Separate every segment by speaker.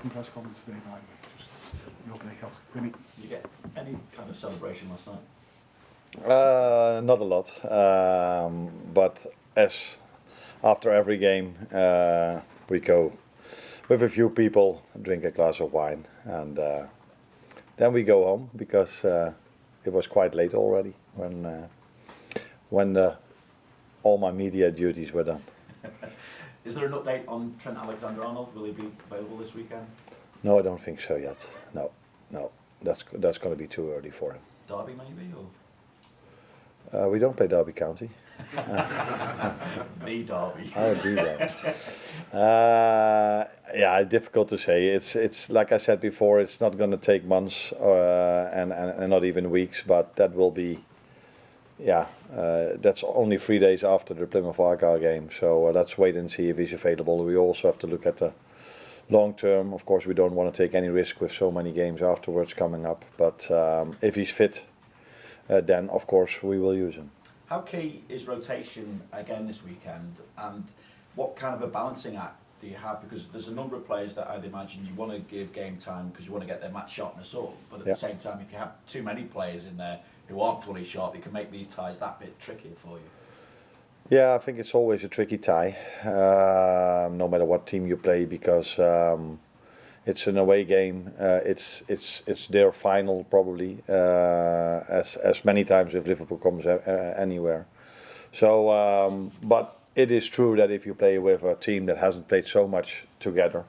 Speaker 1: open press conference today, by just your play out. Did
Speaker 2: you get any kind of celebration last night?
Speaker 3: Not a lot, but as after every game we go with a few people, drink a glass of wine, and then we go home because it was quite late already when all my media duties were done.
Speaker 2: Is there an update on Trent Alexander-Arnold? Will he be available this weekend?
Speaker 3: No, I don't think so yet. No, that's going to be too early for him.
Speaker 2: Derby maybe, or?
Speaker 3: We don't play Derby County.
Speaker 2: The Derby.
Speaker 3: Oh, the Derby. Yeah, difficult to say. It's like I said before. It's not going to take months and not even weeks, but that will be. Yeah, that's only 3 days after the Plymouth FA game. So let's wait and see if he's available. We also have to look at the long term. Of course, we don't want to take any risk with so many games afterwards coming up. But if he's fit, then of course we will use him.
Speaker 2: How key is rotation again this weekend, and what kind of a balancing act do you have? Because there's a number of players that I'd imagine you want to give game time because you want to get their match sharpness up, but at the same time, if you have too many players in there who aren't fully sharp, it can make these ties that bit trickier for you.
Speaker 3: Yeah, I think it's always a tricky tie, no matter what team you play, because it's an away game. It's their final probably, as many times if Liverpool comes anywhere. So, but it is true that if you play with a team that hasn't played so much together,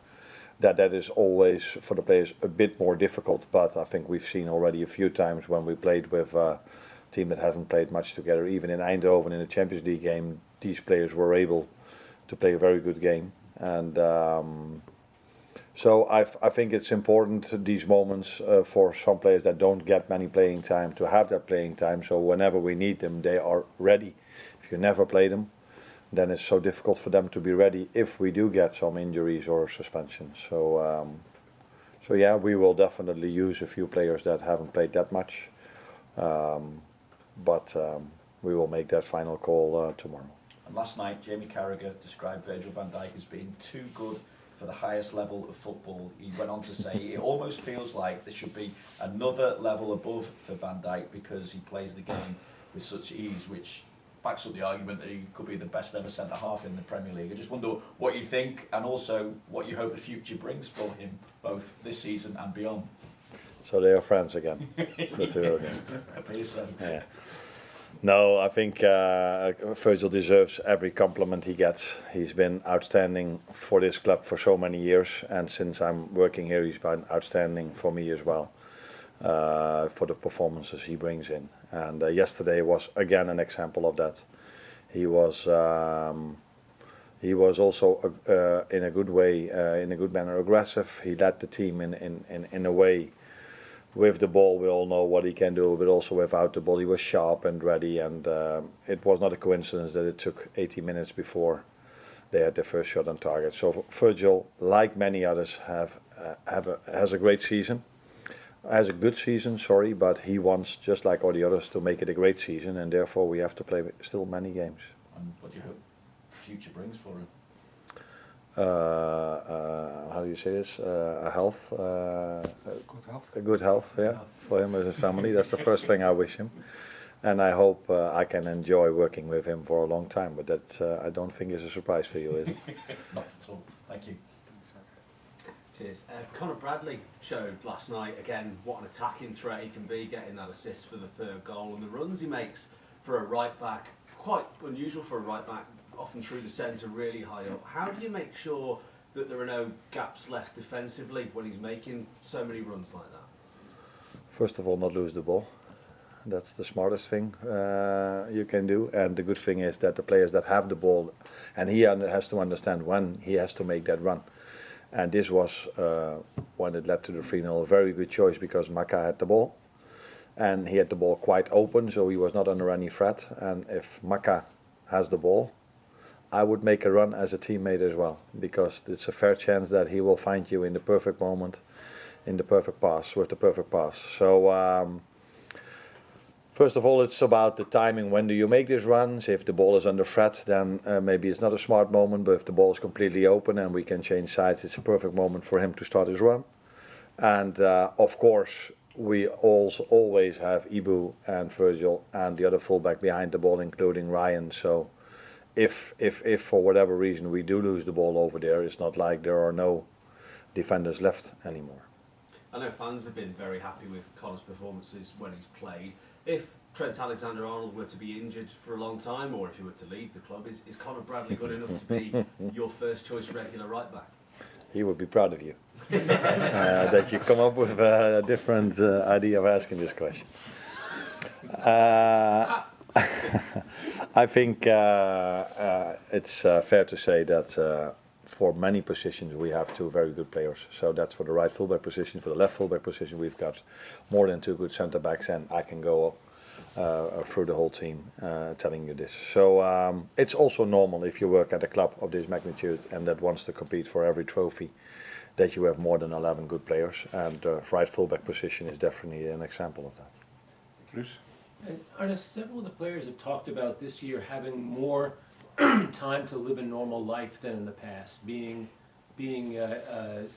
Speaker 3: that is always for the players a bit more difficult. But I think we've seen already a few times when we played with a team that hasn't played much together. Even in Eindhoven in the Champions League game, these players were able to play a very good game. And so I think it's important these moments for some players that don't get many playing time to have that playing time. So whenever we need them, they are ready. If you never play them, then it's so difficult for them to be ready if we do get some injuries or suspensions. So, so yeah, we will definitely use a few players that haven't played that much, but we will make that final call tomorrow.
Speaker 2: And last night, Jamie Carragher described Virgil van Dijk as being too good for the highest level of football. He went on to say it almost feels like there should be another level above for Van Dijk because he plays the game with such ease, which backs up the argument that he could be the best ever centre-half in the Premier League. I just wonder what you think and also what you hope the future brings for him, both this season and beyond.
Speaker 3: So they are friends again, the two of them.
Speaker 2: I believe so.
Speaker 3: Yeah. No, I think Virgil deserves every compliment he gets. He's been outstanding for this club for so many years, and since I'm working here, he's been outstanding for me as well, for the performances he brings in. And yesterday was again an example of that. He was also in a good way, in a good manner, aggressive. He led the team in a way. With the ball, we all know what he can do, but also without the ball, he was sharp and ready. And it was not a coincidence that it took 80 minutes before they had their first shot on target. So Virgil, like many others, has a great season. Has a good season, sorry, but he wants, just like all the others, to make it a great season, and therefore we have to play still many games.
Speaker 2: And what do you hope the future brings for him?
Speaker 3: How do you say this? A health.
Speaker 1: good health.
Speaker 3: A good health, yeah, for him as a family. That's the first thing I wish him. And I hope I can enjoy working with him for a long time, but that I don't think is a surprise for you, is it?
Speaker 2: Not at all. Thank you.
Speaker 4: Cheers. Conor Bradley showed last night again what an attacking threat he can be, getting that assist for the third goal, and the runs he makes for a right back, quite unusual for a right back, often through the centre, really high up. How do you make sure that there are no gaps left defensively when he's making so many runs like that?
Speaker 3: First of all, not lose the ball. That's the smartest thing you can do, and the good thing is that the players that have the ball, and he has to understand when he has to make that run. And this was, when it led to the 3-0, a very good choice because Maka had the ball. And he had the ball quite open, so he was not under any threat. And if Maka has the ball, I would make a run as a teammate as well. Because it's a fair chance that he will find you in the perfect moment, in the perfect pass, with the perfect pass. So, First of all, it's about the timing. When do you make these runs? If the ball is under threat, then maybe it's not a smart moment. But if the ball is completely open and we can change sides, it's a perfect moment for him to start his run. And of course, we also always have Ibu and Virgil and the other fullback behind the ball, including Ryan. So if for whatever reason we do lose the ball over there, it's not like there are no defenders left anymore.
Speaker 4: I know fans have been very happy with Conor's performances when he's played. If Trent Alexander-Arnold were to be injured for a long time, or if he were to leave the club, is Conor Bradley good enough to be your first choice regular right back?
Speaker 3: He would be proud of you that you come up with a different idea of asking this question. I think it's fair to say that for many positions we have two very good players. So that's for the right fullback position. For the left fullback position, we've got more than two good centre backs, and I can go through the whole team telling you this. So it's also normal if you work at a club of this magnitude and that wants to compete for every trophy, that you have more than 11 good players, and the right fullback position is definitely an example of that.
Speaker 1: Bruce?
Speaker 5: And Arne, several of the players have talked about this year having more time to live a normal life than in the past, being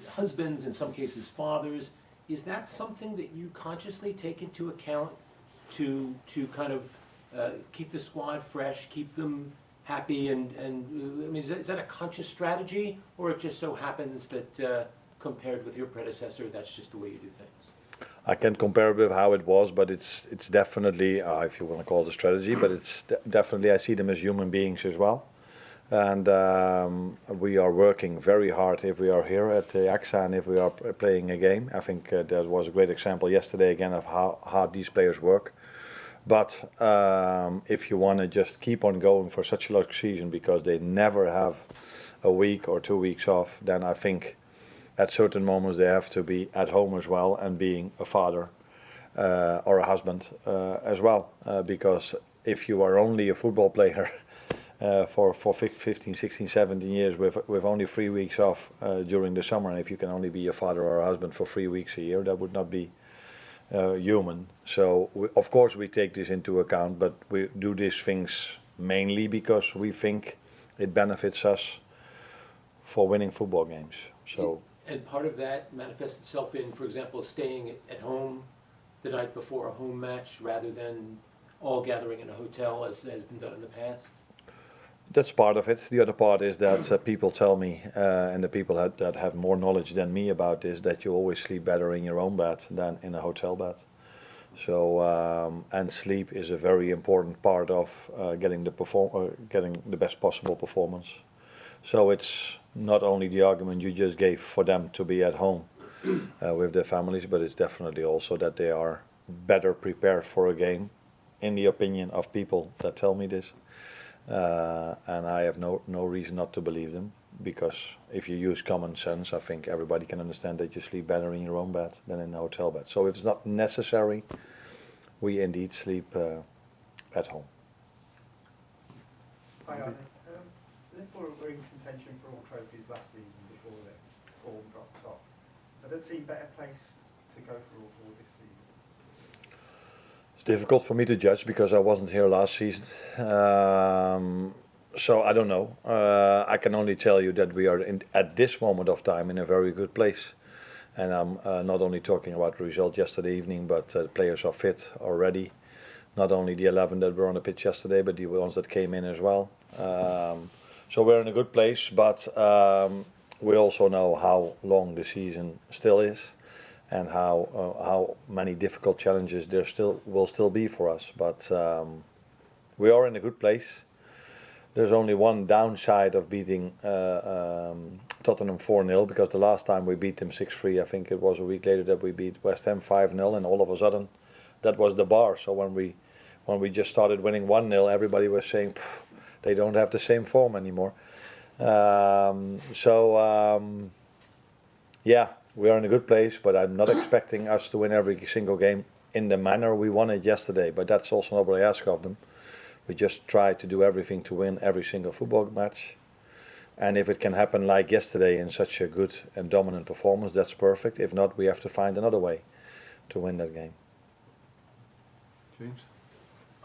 Speaker 5: husbands, in some cases fathers. Is that something that you consciously take into account to kind of keep the squad fresh, keep them happy, and I mean, is that a conscious strategy, or it just so happens that compared with your predecessor, that's just the way you do things?
Speaker 3: I can't compare it with how it was, but it's definitely, if you want to call it a strategy, but it's definitely, I see them as human beings as well. And we are working very hard if we are here at the AXA and if we are playing a game. I think there was a great example yesterday again of how hard these players work. But if you want to just keep on going for such a long season because they never have a week or 2 weeks off, then I think at certain moments they have to be at home as well and being a father or a husband as well. Because if you are only a football player for 15, 16, 17 years with only 3 weeks off during the summer, and if you can only be a father or a husband for 3 weeks a year, that would not be human. So of course we take this into account, but we do these things mainly because we think it benefits us for winning football games. So.
Speaker 5: And part of that manifests itself in, for example, staying at home the night before a home match rather than all gathering in a hotel as has been done in the past?
Speaker 3: That's part of it. The other part is that people tell me, and the people that have more knowledge than me about this, that you always sleep better in your own bed than in a hotel bed. So, and sleep is a very important part of getting the best possible performance. So it's not only the argument you just gave for them to be at home with their families, but it's definitely also that they are better prepared for a game, in the opinion of people that tell me this. And I have no reason not to believe them, because if you use common sense, I think everybody can understand that you sleep better in your own bed than in a hotel bed. So if it's not necessary, we indeed sleep at home.
Speaker 6: Hi, Arne. Liverpool were in contention for all trophies last season before the form dropped off. Are the team better placed to go for all four this season?
Speaker 3: It's difficult for me to judge because I wasn't here last season. So I don't know. I can only tell you that we are at this moment of time in a very good place. And I'm not only talking about the result yesterday evening, but players are fit already. Not only the 11 that were on the pitch yesterday, but the ones that came in as well. So we're in a good place, but we also know how long the season still is, and how many difficult challenges there will still be for us. But we are in a good place. There's only one downside of beating Tottenham 4-0, because the last time we beat them 6-3, I think it was a week later that we beat West Ham 5-0, and all of a sudden that was the bar. So when we just started winning 1-0, everybody was saying they don't have the same form anymore. Yeah, we are in a good place, but I'm not expecting us to win every single game in the manner we won it yesterday. But that's also not what I ask of them. We just try to do everything to win every single football match. And if it can happen like yesterday in such a good and dominant performance, that's perfect. If not, we have to find another way to win that game.
Speaker 1: James?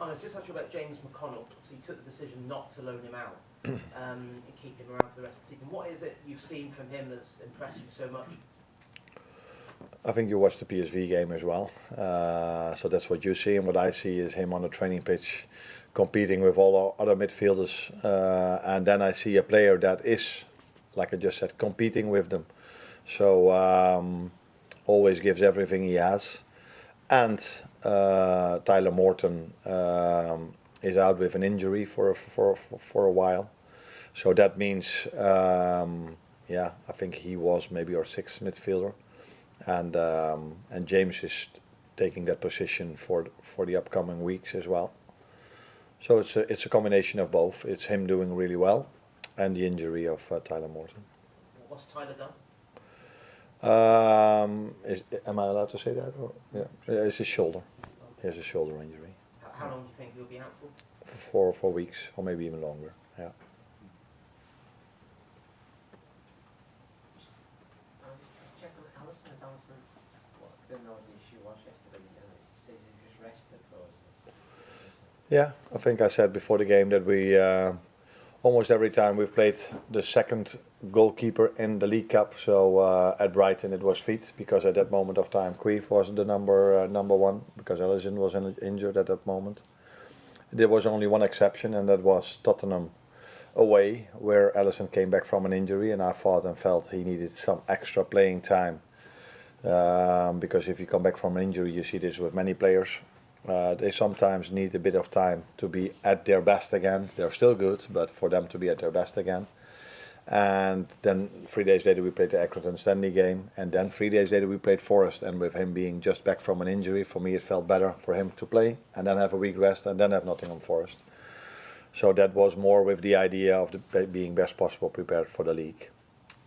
Speaker 7: Arne, just actually about James McConnell. So he took the decision not to loan him out and keep him around for the rest of the season. What is it you've seen from him that's impressed you so much?
Speaker 3: I think you watched the PSV game as well, so that's what you see, and what I see is him on the training pitch competing with all our other midfielders, and then I see a player that is, like I just said, competing with them. So always gives everything he has, and Tyler Morton is out with an injury for a while, so that means yeah, I think he was maybe our sixth midfielder. And James is taking that position for the upcoming weeks as well. So it's a combination of both. It's him doing really well, and the injury of Tyler Morton.
Speaker 7: What's Tyler done?
Speaker 3: Am I allowed to say that? Or, yeah, it's his shoulder. He has a shoulder injury.
Speaker 7: How long do you think he'll be out for?
Speaker 3: For 4 weeks, or maybe even longer. Yeah.
Speaker 8: Check on Alisson. Has Alisson, what, I don't know what the issue was yesterday, he said he just rested for us.
Speaker 3: Yeah, I think I said before the game that we almost every time we've played the second goalkeeper in the League Cup. So at Brighton it was Feet, because at that moment of time Queef was the number one, because Alisson was injured at that moment. There was only one exception, and that was Tottenham away, where Alisson came back from an injury, and I thought and felt he needed some extra playing time, because if you come back from an injury, you see this with many players, they sometimes need a bit of time to be at their best again. They're still good, but for them to be at their best again. And then 3 days later we played the Accrington Stanley game, and then 3 days later we played Forest, and with him being just back from an injury, for me it felt better for him to play and then have a week rest and then have Nottingham Forest. So that was more with the idea of being best possible prepared for the league.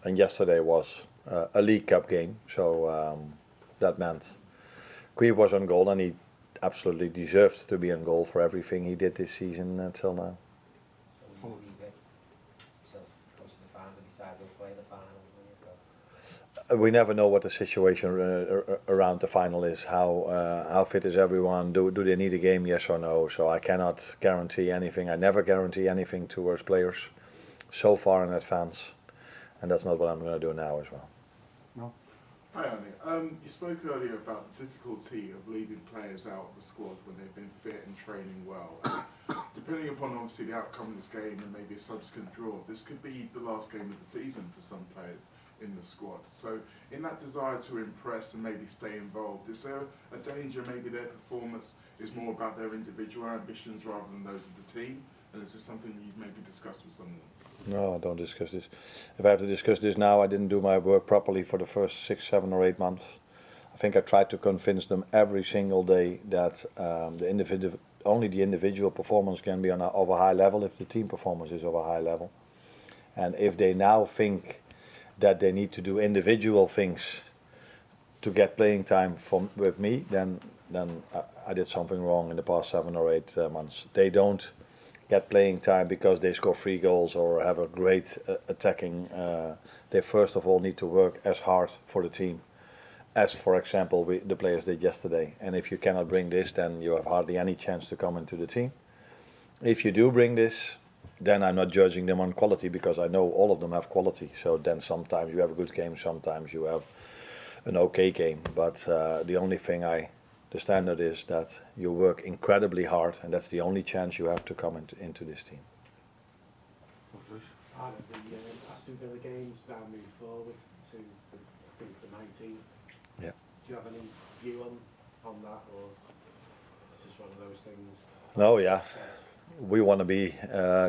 Speaker 3: And yesterday was a League Cup game, so that meant Queef was on goal, and he absolutely deserved to be on goal for everything he did this season until now.
Speaker 8: So will you get yourself close to the fans and decide we'll play the final?
Speaker 3: We never know what the situation around the final is. How fit is everyone? Do they need a game? Yes or no? So I cannot guarantee anything. I never guarantee anything towards players so far in advance, and that's not what I'm going to do now as well.
Speaker 1: No.
Speaker 9: Hi Arne, you spoke earlier about the difficulty of leaving players out of the squad when they've been fit and training well. Depending upon obviously the outcome of this game and maybe a subsequent draw, this could be the last game of the season for some players in the squad. So in that desire to impress and maybe stay involved, is there a danger maybe their performance is more about their individual ambitions rather than those of the team? And is this something you've maybe discussed with someone?
Speaker 3: No, I don't discuss this. If I have to discuss this now, I didn't do my work properly for the first 6, 7 or 8 months. I think I tried to convince them every single day that only the individual performance can be of a high level if the team performance is of a high level. And if they now think that they need to do individual things to get playing time with me, then I did something wrong in the past 7 or 8 months. They don't get playing time because they score 3 goals or have a great attacking. They first of all need to work as hard for the team as, for example, the players did yesterday. And if you cannot bring this, then you have hardly any chance to come into the team. If you do bring this, then I'm not judging them on quality, because I know all of them have quality. So then sometimes you have a good game, sometimes you have an okay game. But the only thing the standard is that you work incredibly hard, and that's the only chance you have to come into this team.
Speaker 10: Out of the Aston Villa games now moving forward to I think it's the 19th.
Speaker 3: Yeah.
Speaker 10: Do you have any view on that, or it's just one of those things?
Speaker 3: No, yeah. We want to be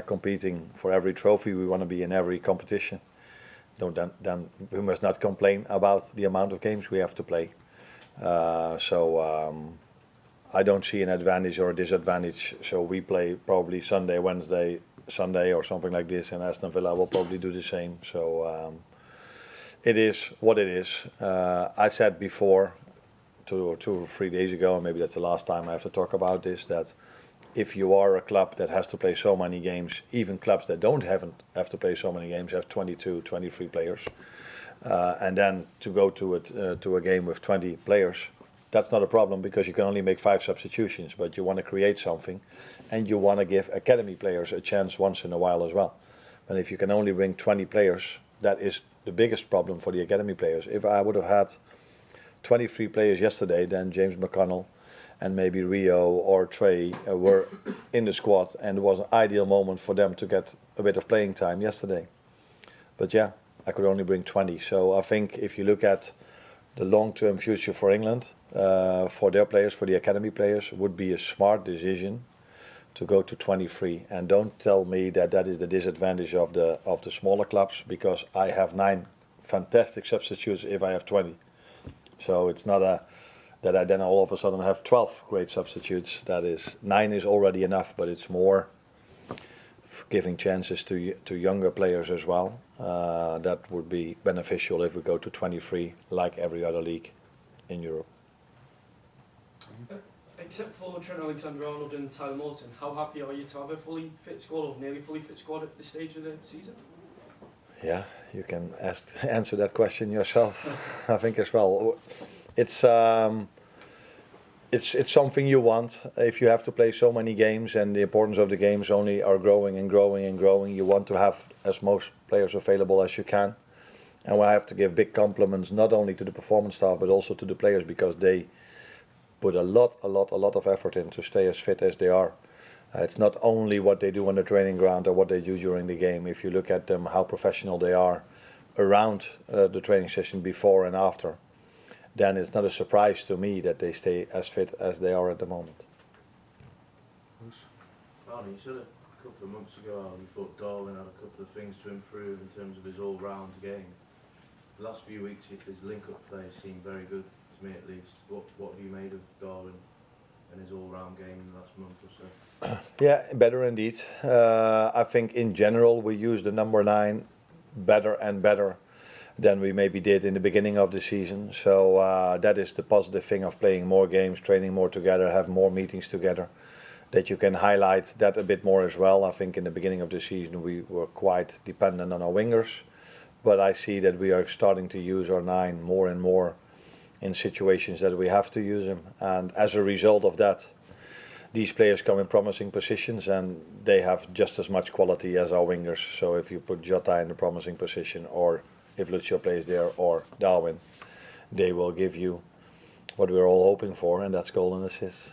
Speaker 3: competing for every trophy. We want to be in every competition. Then we must not complain about the amount of games we have to play. So I don't see an advantage or a disadvantage. So we play probably Sunday, Wednesday, Sunday or something like this, and Aston Villa will probably do the same. So it is what it is. I said before, 2 or 3 days ago, and maybe that's the last time I have to talk about this, that if you are a club that has to play so many games, even clubs that don't have to play so many games have 22, 23 players. And then to go to a game with 20 players, that's not a problem because you can only make 5 substitutions, but you want to create something, and you want to give academy players a chance once in a while as well. And if you can only bring 20 players, that is the biggest problem for the academy players. If I would have had 23 players yesterday, then James McConnell and maybe Rio or Trey were in the squad, and it was an ideal moment for them to get a bit of playing time yesterday. But yeah, I could only bring 20. So I think if you look at the long-term future for England, for their players, for the academy players, would be a smart decision to go to 23. And don't tell me that that is the disadvantage of the smaller clubs, because I have 9 fantastic substitutes if I have 20. So it's not that I then all of a sudden have 12 great substitutes. That is, 9 is already enough, but it's more giving chances to younger players as well. That would be beneficial if we go to 23, like every other league in Europe.
Speaker 11: Except for Trent Alexander-Arnold and Tyler Morton, how happy are you to have a fully fit squad, or nearly fully fit squad at this stage of the season?
Speaker 3: Yeah, you can answer that question yourself. I think as well. It's something you want. If you have to play so many games and the importance of the games only are growing and growing and growing, you want to have as most players available as you can. And I have to give big compliments not only to the performance staff but also to the players, because they put a lot of effort in to stay as fit as they are. It's not only what they do on the training ground or what they do during the game. If you look at them, how professional they are around the training session before and after, then it's not a surprise to me that they stay as fit as they are at the moment.
Speaker 12: Arne, you said a couple of months ago how you thought Darwin had a couple of things to improve in terms of his all-round game. The last few weeks his link-up play seemed very good, to me at least. What have you made of Darwin and his all-round game in the last month or so?
Speaker 3: Yeah, better indeed. I think in general we use the number 9 better and better than we maybe did in the beginning of the season. So that is the positive thing of playing more games, training more together, have more meetings together, that you can highlight that a bit more as well. I think in the beginning of the season we were quite dependent on our wingers, but I see that we are starting to use our 9 more and more in situations that we have to use him. And as a result of that, these players come in promising positions and they have just as much quality as our wingers. So if you put Jota in a promising position, or if Lucio plays there, or Darwin, they will give you what we're all hoping for, and that's goal and assists.